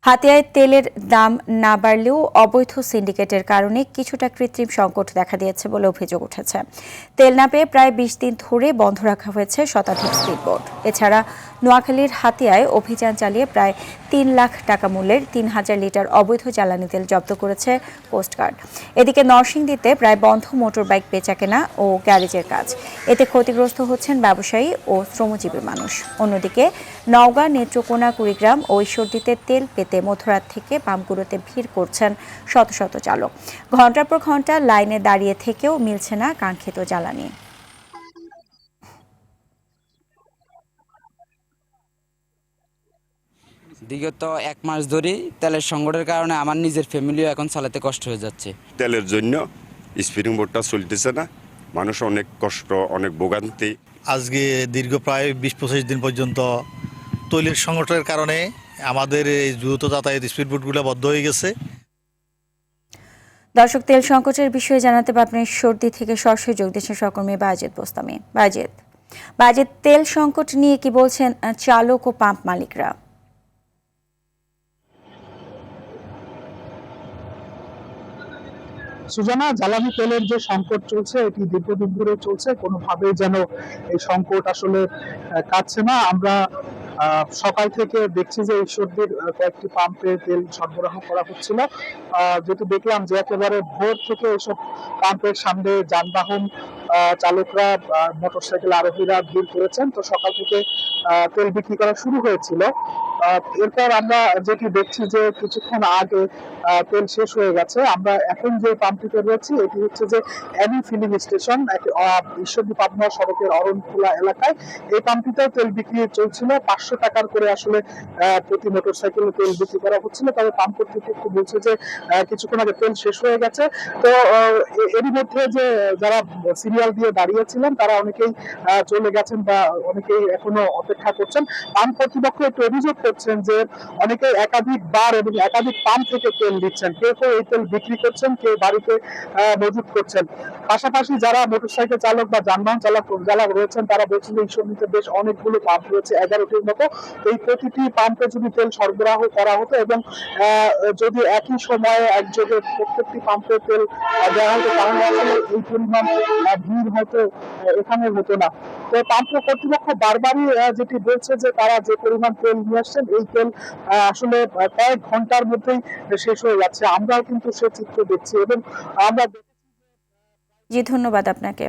হাতিয়ায় তেলের দাম না বাড়লেও অবৈধ সিন্ডিকেটের কারণে কিছুটা কৃত্রিম সংকট দেখা দিয়েছে বলে অভিযোগ উঠেছে। তেল না পেয়ে প্রায় ২০ দিন ধরে বন্ধ রাখা হয়েছে শতাধিক স্পিডবোট। এছাড়া নোয়াখালীর হাতিয়ায় অভিযান চালিয়ে প্রায় ৩ লাখ টাকা মূল্যের ৩,০০০ লিটার অবৈধ জ্বালানি তেল জব্দ করেছে কোস্টগার্ড। এদিকে নরসিংদীতে প্রায় বন্ধ মোটরবাইক বেচাকেনা ও গ্যারেজের কাজ। এতে ক্ষতিগ্রস্ত হচ্ছেন ব্যবসায়ী ও শ্রমজীবী মানুষ। অন্যদিকে নওগাঁ, নেত্রকোনা, কুড়িগ্রাম ও ঈশ্বরদীতে তেল পেতে মধ্যরাত থেকে পাম্পগুলোতে ভিড় করছেন শত শত চালক। ঘণ্টার পর ঘণ্টা লাইনে দাঁড়িয়ে থেকেও মিলছে না কাঙ্ক্ষিত জ্বালানি। বিগত ১ মাস ধরেই তেলের সংকটের কারণে আমার নিজের ফ্যামিলিও এখন চালাতে কষ্ট হয়ে যাচ্ছে। তেলের জন্য স্পিডিং বোটটা চলতেছে না, মানুষ অনেক কষ্ট, অনেক ভোগান্তি। আজকে দীর্ঘ প্রায় ২০-২৫ দিন পর্যন্ত তৈলের সংকটের কারণে আমাদের এই দ্রুত যাতায়াত স্পিডবোটগুলো বন্ধ হয়ে গেছে। দর্শক, তেল সংকটের বিষয়ে জানাতে পারবেন ঈশ্বরদী থেকে সরাসরি যোগ দিচ্ছেন সহকর্মী বায়েজিদ বোস্তামি। বায়েজিদ, তেল সংকট নিয়ে কি বলছেন চালক ও পাম্প মালিকরা? সুজানা, জ্বালানি তেলের যে সংকট চলছে এটি দীর্ঘদিন ধরে চলছে, কোনোভাবেই যেন এই সংকট আসলে কাটছে না। আমরা সকাল থেকে দেখছি যে ঈশ্বরদীর কয়েকটি পাম্পে তেল সরবরাহ করা হচ্ছিল, যেটি দেখলাম যে একেবারে ভোর থেকে এইসব পাম্পের সামনে যানবাহন চালকরা, মোটরসাইকেল আরোহীরা ভিড় করেছেন। তো সকাল থেকে তেল বিক্রি করা শুরু হয়েছিল। এরপর আমরা যেটি দেখছি যে কিছুক্ষণ আগে তেল শেষ হয়ে গেছে। আমরা এখন যে পাম্পটিতে রয়েছি এটি হচ্ছে যে any filling station, Ishwardi Pabna সড়কের অরণখোলা এলাকায়। এই পাম্পটিতেও তেল বিক্রি চলছিল, ৫০০ টাকার করে আসলে প্রতি মোটরসাইকেলে তেল বিক্রি করা হচ্ছিল। তবে পাম্প কর্তৃপক্ষ বলছে যে কিছুক্ষণ আগে তেল শেষ হয়ে গেছে। তো এরই মধ্যে যে যারা সিরিয়াল দিয়ে দাঁড়িয়েছিলেন তারা অনেকেই চলে গেছেন বা অনেকেই এখনো অপেক্ষা করছেন। পাম্প কর্তৃপক্ষ একটু অভিযোগ করছেন যে অনেকে একাধিক বার এবং একাধিক পাম্প থেকে তেল দিচ্ছেন, কেউ কেউ এই তেল বিক্রি করছেন, কেউ বাড়িতে মজুত করছেন। পাশাপাশি যারা মোটরসাইকেল চালক বা যানবাহন চালক রয়েছেন তারা বলছেন যে ঈশ্বরদীতে বেশ অনেকগুলো পাম্প রয়েছে, ১১টির মতো। এই প্রতিটি পাম্পে যদি তেল সরবরাহ করা হতো এবং যদি একই সময়ে একযোগে প্রত্যেকটি পাম্পে তেল দেওয়া হতো তাহলে আসলে এই পরিমাণ ভিড় হয়তো এখানে হতো না। তো পাম্প কর্তৃপক্ষ বারবারই যেটি বলছে যে তারা যে পরিমাণ তেল নিয়ে আসছেন এই তেল আসলে কয়েক ঘন্টার মধ্যেই শেষ হয়ে যাচ্ছে। আমরাও কিন্তু সে চিত্র দেখছি এবং আমরা জি, ধন্যবাদ আপনাকে।